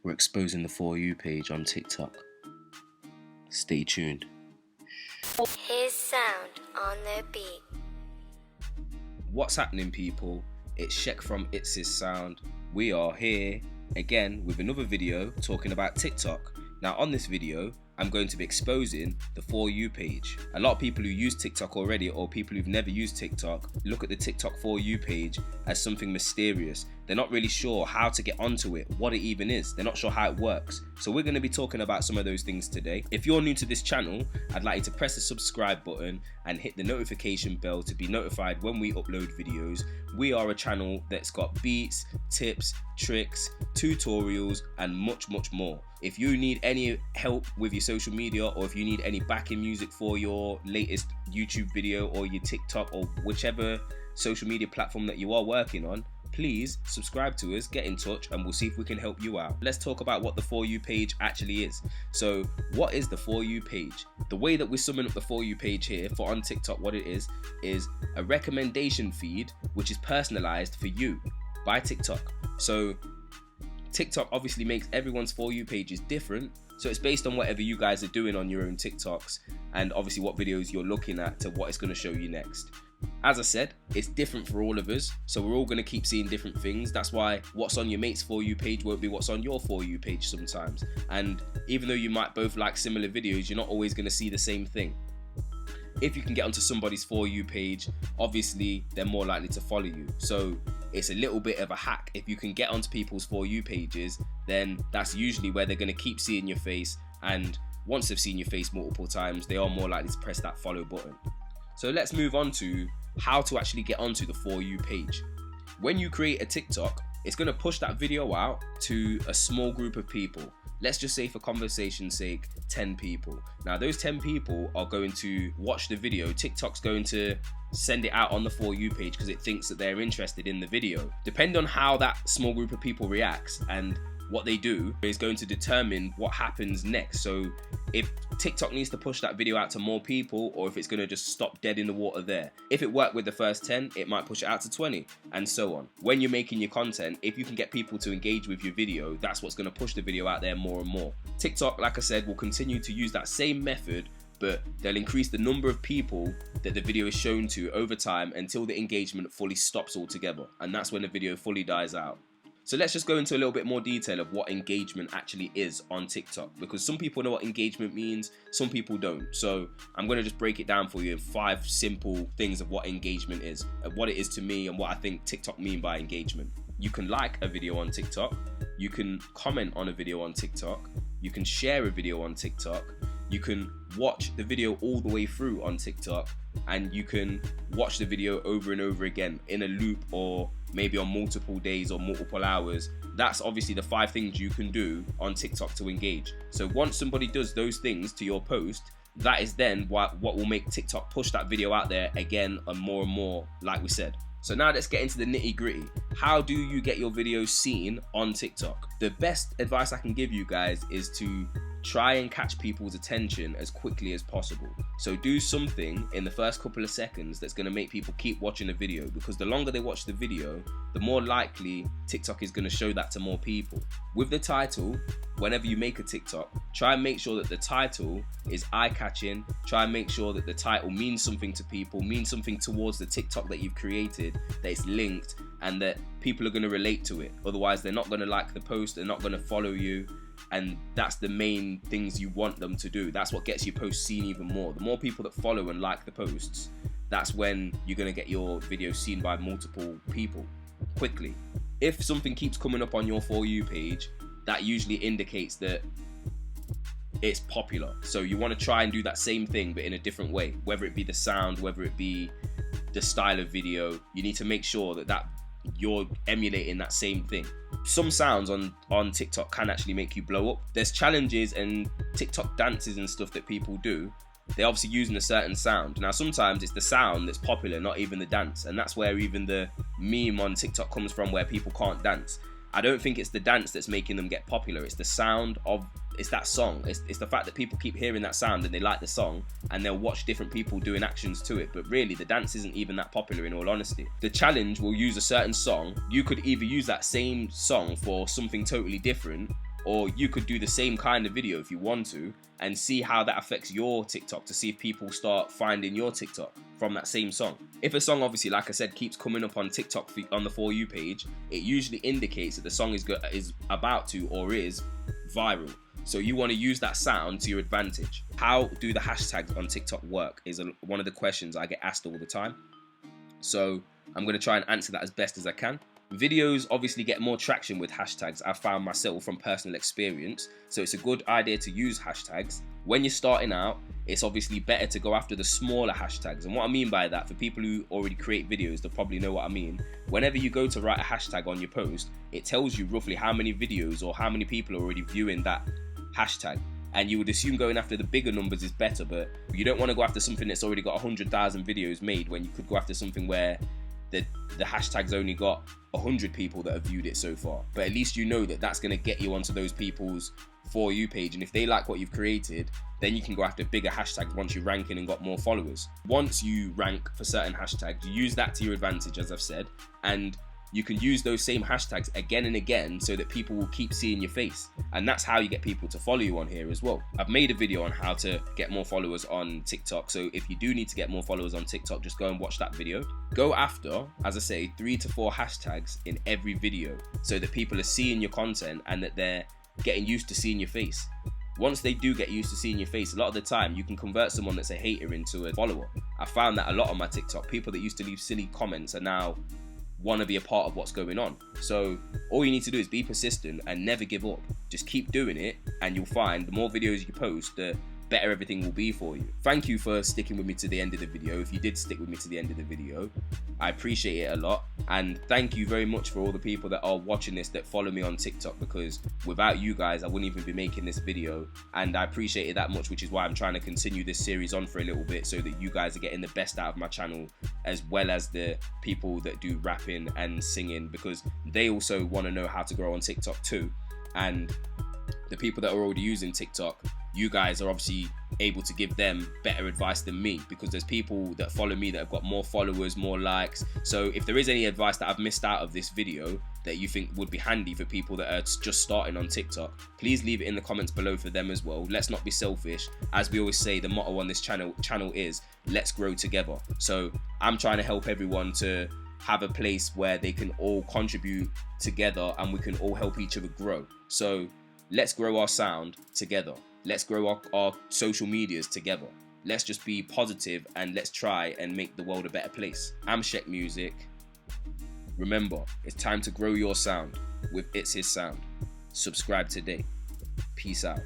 We're exposing the For You page on TikTok. Stay tuned. His sound on the beat. What's happening, people? It's SHEK from ITSHISSOUND. We are here again with another video talking about TikTok. Now on this video, I'm going to be exposing the For You page. A lot of people who use TikTok already, or people who've never used TikTok, look at the TikTok For You page as something mysterious. They're not really sure how to get onto it, what it even is. They're not sure how it works. So we're going to be talking about some of those things today. If you're new to this channel, I'd like you to press the subscribe button and hit the notification bell to be notified when we upload videos. We are a channel that's got beats, tips, tricks, tutorials, and much more. If you need any help with your social media, or if you need any backing music for your latest YouTube video or your TikTok or whichever social media platform that you are working on, please subscribe to us, get in touch, and we'll see if we can help you out. Let's talk about what the For You page actually is. So what is the For You page? The way that we summon up the For You page here for on TikTok, what it is a recommendation feed which is personalized for you by TikTok. So TikTok obviously makes everyone's For You pages different, so it's based on whatever you guys are doing on your own TikToks, and obviously what videos you're looking at to what it's going to show you next. As I said, it's different for all of us, so we're all going to keep seeing different things. That's why what's on your mate's For You page won't be what's on your For You page sometimes. And even though you might both like similar videos, you're not always going to see the same thing. If you can get onto somebody's For You page, obviously they're more likely to follow you. So it's a little bit of a hack. If you can get onto people's For You pages, then that's usually where they're going to keep seeing your face, and once they've seen your face multiple times, they are more likely to press that follow button. So let's move on to how to actually get onto the For You page. When you create a TikTok, it's going to push that video out to a small group of people. Let's just say, for conversation's sake, 10 people. Now those 10 people are going to watch the video. TikTok's going to send it out on the For You page because it thinks that they're interested in the video. Depending on how that small group of people reacts and what they do is going to determine what happens next. So if TikTok needs to push that video out to more people, or if it's going to just stop dead in the water there. If it worked with the first 10, it might push it out to 20, and so on. When you're making your content, if you can get people to engage with your video, that's what's going to push the video out there more and more. TikTok, like I said, will continue to use that same method, but they'll increase the number of people that the video is shown to over time until the engagement fully stops altogether, and that's when the video fully dies out. So let's just go into a little bit more detail of what engagement actually is on TikTok, because some people know what engagement means, some people don't. So I'm going to just break it down for you in 5 simple things of what engagement is, and what it is to me, and what I think TikTok mean by engagement. You can like a video on TikTok, you can comment on a video on TikTok, you can share a video on TikTok, you can watch the video all the way through on TikTok, and you can watch the video over and over again in a loop, or maybe on multiple days or multiple hours. That's obviously the 5 things you can do on TikTok to engage. So once somebody does those things to your post, that is then what will make TikTok push that video out there again and more, like we said. So now let's get into the nitty gritty. How do you get your videos seen on TikTok? The best advice I can give you guys is to try and catch people's attention as quickly as possible. So do something in the first couple of seconds that's going to make people keep watching the video, because the longer they watch the video, the more likely TikTok is going to show that to more people. With the title, whenever you make a TikTok, try and make sure that the title is eye-catching. Try and make sure that the title means something to people, means something towards the TikTok that you've created, that it's linked, and that people are going to relate to it. Otherwise, they're not going to like the post, they're not going to follow you, and that's the main things you want them to do. That's what gets your post seen even more. The more people that follow and like the posts, that's when you're going to get your video seen by multiple people quickly. If something keeps coming up on your For You page, that usually indicates that it's popular. So you want to try and do that same thing but in a different way, whether it be the sound, whether it be the style of video. You need to make sure that you're emulating that same thing. Some sounds on TikTok can actually make you blow up. There's challenges and TikTok dances and stuff that people do. They're obviously using a certain sound. Now sometimes it's the sound that's popular, not even the dance, and that's where even the meme on TikTok comes from, where people can't dance. I don't think it's the dance that's making them get popular. It's the sound of, it's that song. It's the fact that people keep hearing that sound and they like the song, and they'll watch different people doing actions to it. But really, the dance isn't even that popular, in all honesty. The challenge will use a certain song. You could either use that same song for something totally different, Or you could do the same kind of video if you want to and see how that affects your TikTok, to see if people start finding your TikTok from that same song. If a song, obviously, like I said, keeps coming up on TikTok on the For You page, it usually indicates that the song is about to or is viral. So you want to use that sound to your advantage. How do the hashtags on TikTok work is one of the questions I get asked all the time. So I'm going to try and answer that as best as I can. Videos obviously get more traction with hashtags, I've found myself from personal experience, so it's a good idea to use hashtags. When you're starting out, it's obviously better to go after the smaller hashtags, and what I mean by that, for people who already create videos, they'll probably know what I mean. Whenever you go to write a hashtag on your post, it tells you roughly how many videos or how many people are already viewing that hashtag. And you would assume going after the bigger numbers is better, but you don't want to go after something that's already got 100,000 videos made when you could go after something where the hashtag's only got 100 people that have viewed it so far. But at least you know that that's going to get you onto those people's For You page, and if they like what you've created, then you can go after bigger hashtags once you're ranking and got more followers. Once you rank for certain hashtags, you use that to your advantage, as I've said, and you can use those same hashtags again and again so that people will keep seeing your face. And that's how you get people to follow you on here as well. I've made a video on how to get more followers on TikTok. So if you do need to get more followers on TikTok, just go and watch that video. Go after, as I say, 3 to 4 hashtags in every video so that people are seeing your content and that they're getting used to seeing your face. Once they do get used to seeing your face, a lot of the time you can convert someone that's a hater into a follower. I found that a lot on my TikTok. People that used to leave silly comments are now want to be a part of what's going on. So all you need to do is be persistent and never give up. Just keep doing it, and you'll find the more videos you post, the better everything will be for you. Thank you for sticking with me to the end of the video. If you did stick with me to the end of the video, I appreciate it a lot. And thank you very much for all the people that are watching this that follow me on TikTok, because without you guys I wouldn't even be making this video, and I appreciate it that much, which is why I'm trying to continue this series on for a little bit, so that you guys are getting the best out of my channel, as well as the people that do rapping and singing, because they also want to know how to grow on TikTok too. And the people that are already using TikTok, you guys are obviously able to give them better advice than me, because there's people that follow me that have got more followers, more likes. So if there is any advice that I've missed out of this video that you think would be handy for people that are just starting on TikTok, please leave it in the comments below for them as well. Let's not be selfish. As we always say, the motto on this channel is let's grow together. So I'm trying to help everyone to have a place where they can all contribute together and we can all help each other grow. So let's grow our sound together. Let's grow our social medias together. Let's just be positive and let's try and make the world a better place. I'm shekmusic. Remember, it's time to grow your sound with It's His Sound. Subscribe today. Peace out.